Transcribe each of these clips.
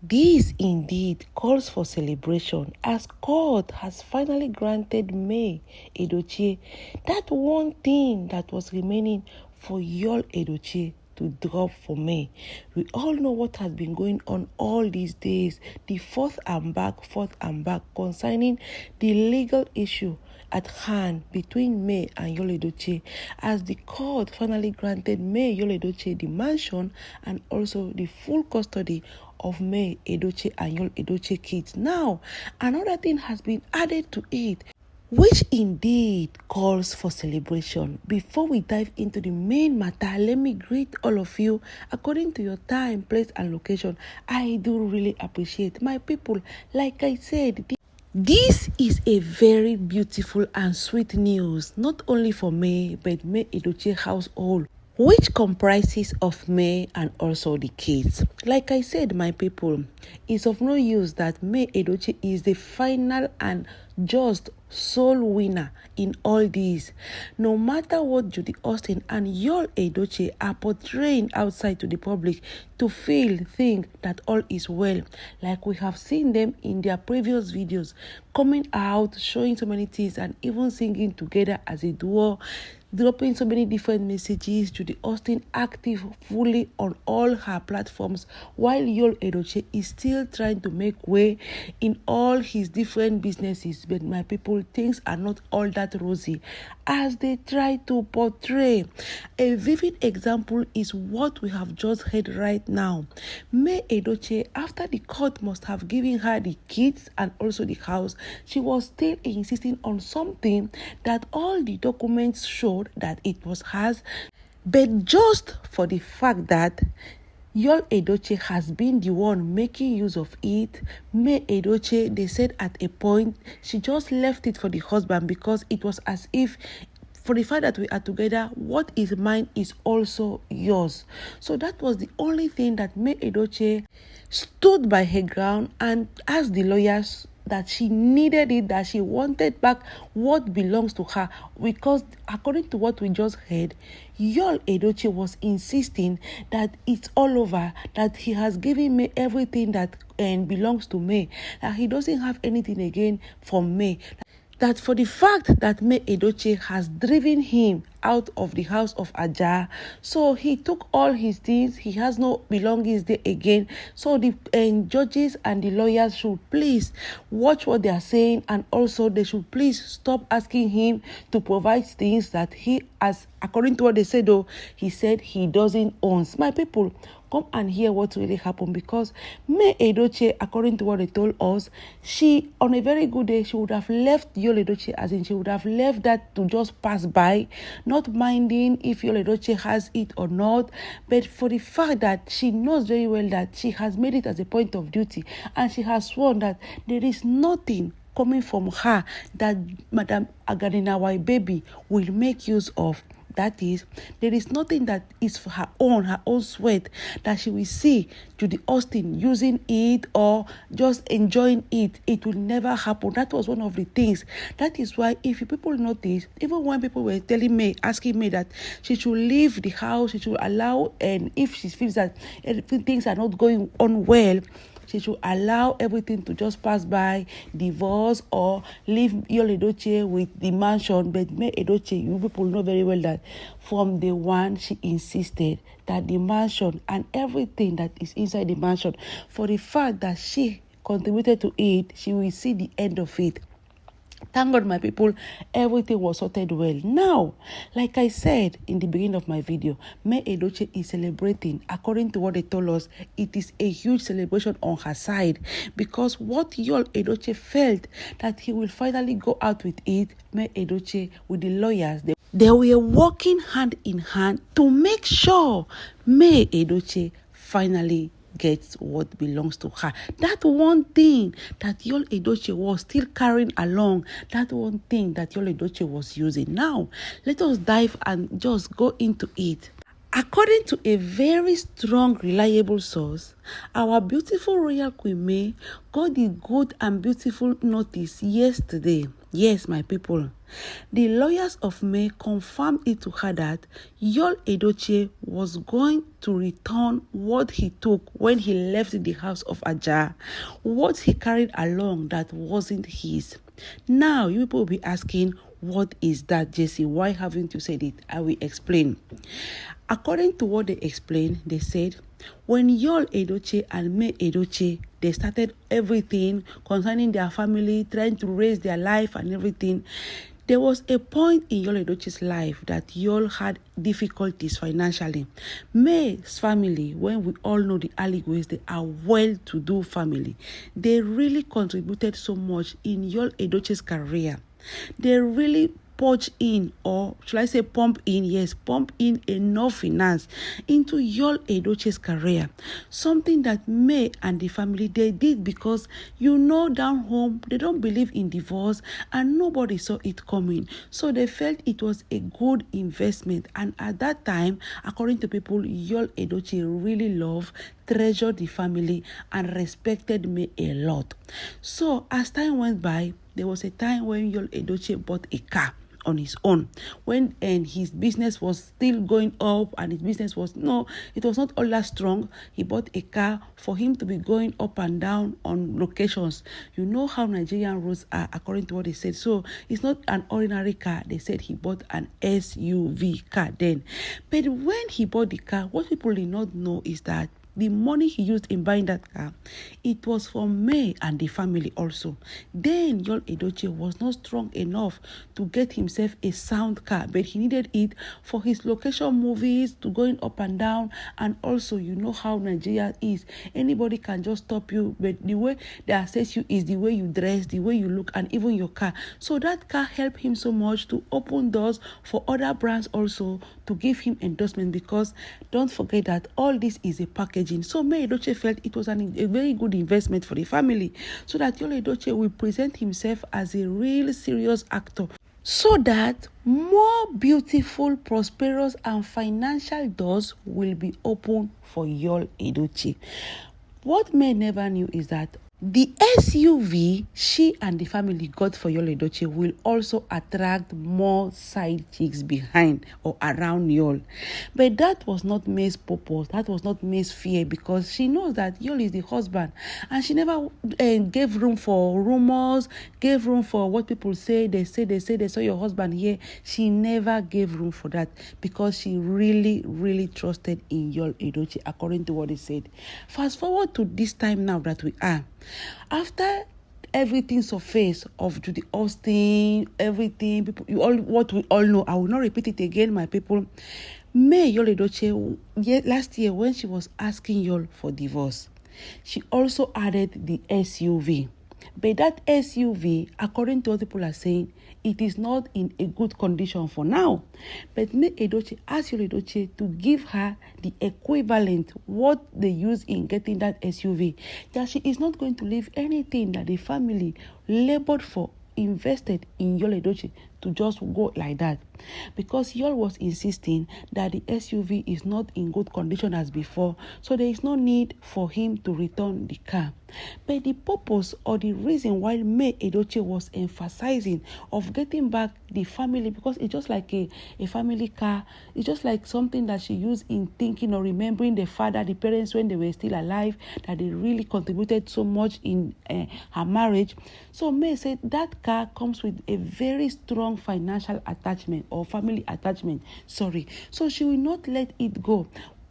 This indeed calls for celebration as God has finally granted May Edochie that one thing that was remaining for Yul Edochie to drop for May. We all know what has been going on all these days, the forth and back concerning the legal issue at hand between May and Yul Edochie, as the court finally granted May Yul Edochie the mansion and also the full custody of May Edochie and Yul Edochie kids. Now, another thing has been added to it, which indeed calls for celebration. Before we dive into the main matter, let me greet all of you according to your time, place, and location. I do really appreciate my people. Like I said, this is a very beautiful and sweet news, not only for May, but May Edochie household, which comprises of May and also the kids. Like I said, my people, it's of no use that May Edochie is the final and just sole winner in all these. No matter what Judy Austin and Yul Edochie are portraying outside to the public to think that all is well, like we have seen them in their previous videos, coming out, showing so many things, and even singing together as a duo, dropping so many different messages. Judy Austin active fully on all her platforms, while Yul Edochie is still trying to make way in all his different businesses. But my people, things are not all that rosy as they try to portray. A vivid example is what we have just heard right now. May Edochie, after the court must have given her the kids and also the house, she was still insisting on something that all the documents showed that it was hers, but just for the fact that Yul Edochie has been the one making use of it. May Edochie, they said at a point, she just left it for the husband because it was as if, for the fact that we are together, what is mine is also yours. So that was the only thing that May Edochie stood by her ground and asked the lawyers that she needed it, that she wanted back what belongs to her, because according to what we just heard, Yul Edochie was insisting that it's all over, that he has given me everything that belongs to me, that he doesn't have anything again from me. That for the fact that May Edochie has driven him out of the house of Ajah, so he took all his things, he has no belongings there again. So the judges and the lawyers should please watch what they are saying, and also they should please stop asking him to provide things that he, as according to what they said, though, he said he doesn't own. My people, come and hear what really happened, because May Edochie, according to what they told us, she, on a very good day, she would have left Yul Edochie, as in she would have left that to just pass by, not minding if Yul Edochie has it or not, but for the fact that she knows very well that she has made it as a point of duty, and she has sworn that there is nothing coming from her that Madam Agadinawai baby will make use of. That is, there is nothing that is for her own sweat, that she will see Judy Austin using it or just enjoying it. It will never happen. That was one of the things. That is why, if you people notice, even when people were telling me, asking me that she should leave the house, she should allow, and if she feels that things are not going on well, she should allow everything to just pass by, divorce, or leave Yul Edochie with the mansion. But May Edochie, you people know very well that from the one she insisted that the mansion and everything that is inside the mansion, for the fact that she contributed to it, she will see the end of it. Thank God, my people, everything was sorted well. Now, like I said in the beginning of my video, May Edochie is celebrating. According to what they told us, it is a huge celebration on her side, because what Yul Edochie felt that he will finally go out with it, May Edochie with the lawyers, they were working hand in hand to make sure May Edochie finally gets what belongs to her. That one thing that Yul Edochie was still carrying along, that one thing that Yul Edochie was using. Now, let us dive and just go into it. According to a very strong, reliable source, our beautiful royal Queen May got the good and beautiful notice yesterday. Yes, my people. The lawyers of May confirmed it to her that Yul Edochie was going to return what he took when he left the house of Ajah, what he carried along that wasn't his. Now, you people will be asking, what is that, Jesse? Why haven't you said it? I will explain. According to what they explained, they said, when Yul Edochie and May Edochie, they started everything concerning their family, trying to raise their life and everything, there was a point in Yul Edochie's life that Yul had difficulties financially. May's family, when we all know the Aligways, they are well-to-do family. They really contributed so much in Yul Edochie's career. They really pump in enough finance into Yul Edochie's career. Something that May and the family, they did because, down home, they don't believe in divorce and nobody saw it coming. So they felt it was a good investment. And at that time, according to people, Yul Edochie really loved, treasured the family and respected May a lot. So as time went by, there was a time when Yul Edochie bought a car on his own, when his business was still going up and his business was it was not all that strong. He bought a car for him to be going up and down on locations. You know how Nigerian roads are, according to what they said. So it's not an ordinary car. They said he bought an SUV car then. But when he bought the car, what people did not know is that the money he used in buying that car, it was for May and the family also. Then Yul Edochie was not strong enough to get himself a sound car, but he needed it for his location movies, to going up and down. And also, you know how Nigeria is. Anybody can just stop you, but the way they assess you is the way you dress, the way you look, and even your car. So that car helped him so much to open doors for other brands also to give him endorsement, because don't forget that all this is a package. So May Edochie felt it was a very good investment for the family, so that Yul Edochie will present himself as a real serious actor, so that more beautiful, prosperous, and financial doors will be open for Yul Edochie. What May never knew is that the SUV she and the family got for Yul Edochie will also attract more side chicks behind or around Yul. But that was not May's purpose. That was not May's fear, because she knows that Yul is the husband, and she never gave room for rumors, gave room for what people say. They saw your husband here. She never gave room for that, because she really, really trusted in Yul Edochie, according to what they said. Fast forward to this time now that we are. After everything surfaced of Judy Austin, everything, people, what we all know, I will not repeat it again, my people. May Yul Edochie, last year when she was asking Yul for divorce, she also added the SUV. But that SUV, according to what people are saying, it is not in a good condition for now. But May Edochie asked Yul Edochie to give her the equivalent, what they use in getting that SUV. That she is not going to leave anything that the family labored for, invested in Yul Edochie, to just go like that, because Yul was insisting that the SUV is not in good condition as before, so there is no need for him to return the car. But the purpose or the reason why May Edochie was emphasizing of getting back the family, because it's just like a family car, it's just like something that she used in thinking or remembering the father, the parents when they were still alive, that they really contributed so much in her marriage. So May said that car comes with a very strong financial attachment or family attachment, so she will not let it go.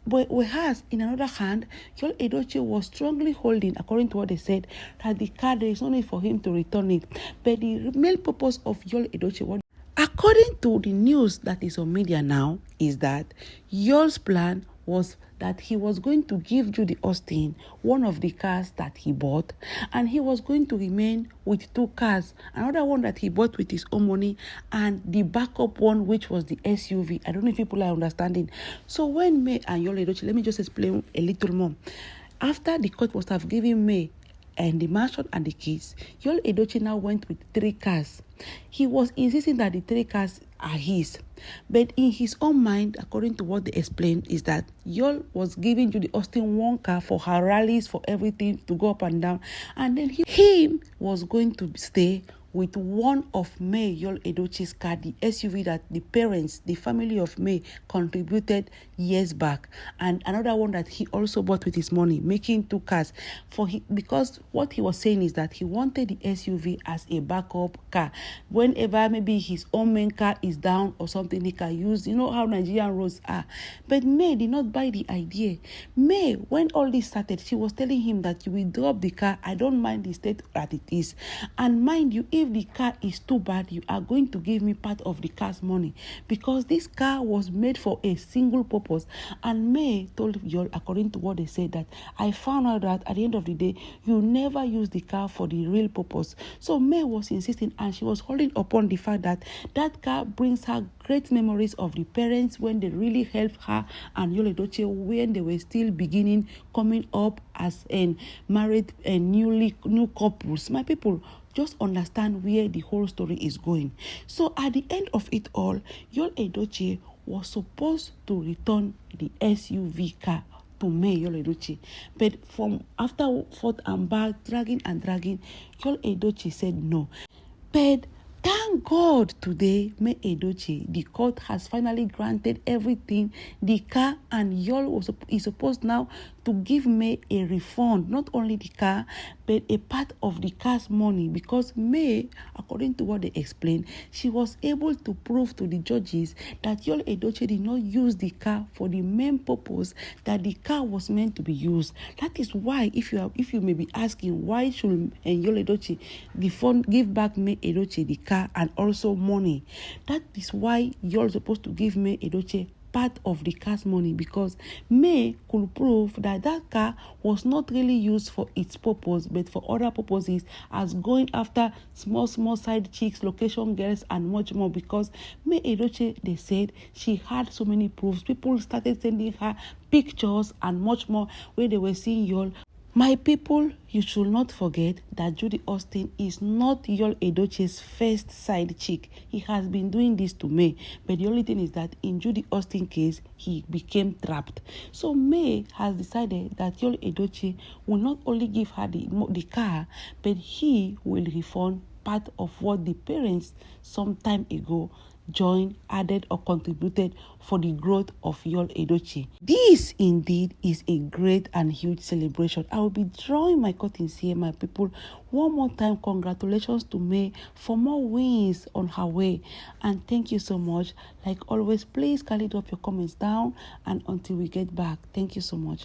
But whereas, in another hand, Yul Edochie was strongly holding, according to what they said, that the car, there is no need for him to return it. But the main purpose of Yul Edochie, according to the news that is on media now, is that Yul's plan was that he was going to give Judy Austin one of the cars that he bought, and he was going to remain with two cars, another one that he bought with his own money, and the backup one, which was the SUV. I don't know if people are understanding. So when May and Yul Edochie, let me just explain a little more. After the court must have given May and the mansion and the kids, Yul Edochie now went with 3 cars. He was insisting that the 3 cars are his. But in his own mind, according to what they explained, is that Yul was giving Judy Austin 1 car for her rallies, for everything to go up and down. And then he was going to stay with one of May Yul Edochie's car, the SUV that the parents, the family of May, contributed years back, and another one that he also bought with his money, making 2 cars because what he was saying is that he wanted the SUV as a backup car. Whenever maybe his own main car is down or something, he can use, you know how Nigerian roads are. But May did not buy the idea. May, when all this started, she was telling him that you will drop the car. I don't mind the state that it is. And mind you, if the car is too bad, you are going to give me part of the car's money, because this car was made for a single purpose. And May told Yul, according to what they said, that I found out that at the end of the day, you never use the car for the real purpose. So May was insisting, and she was holding upon the fact that that car brings her great memories of the parents when they really helped her and Yul Edochie when they were still beginning, coming up as married and new couples. My people, just understand where the whole story is going. So at the end of it all, Yul Edochie was supposed to return the SUV car to May Yul Edochie. But from after forth and back, dragging, Yul Edochie said no. But thank God today, May Edochie, the court has finally granted everything, the car, and Yul is supposed now to give May a refund, not only the car, but a part of the car's money, because May, according to what they explained, she was able to prove to the judges that Yul Edochie did not use the car for the main purpose that the car was meant to be used. That is why, if you may be asking, why should Yul Edochie give back May Edochie the car and also money? That is why you're supposed to give May Edochie part of the car's money, because May could prove that that car was not really used for its purpose, but for other purposes, as going after small side chicks, location girls, and much more. Because May Edochie, they said, she had so many proofs. People started sending her pictures and much more where they were seeing Yul. My people, you should not forget that Judy Austin is not Yul Edochie's first side chick. He has been doing this to May. But the only thing is that in Judy Austin's case, he became trapped. So May has decided that Yul Edochie will not only give her the car, but he will refund part of what the parents some time ago joined, added, or contributed for the growth of Yul Edochie. This indeed is a great and huge celebration. I will be drawing my curtains here, my people. One more time, congratulations to May for more wins on her way. And thank you so much. Like always, please kindly drop your comments down, and until we get back, thank you so much.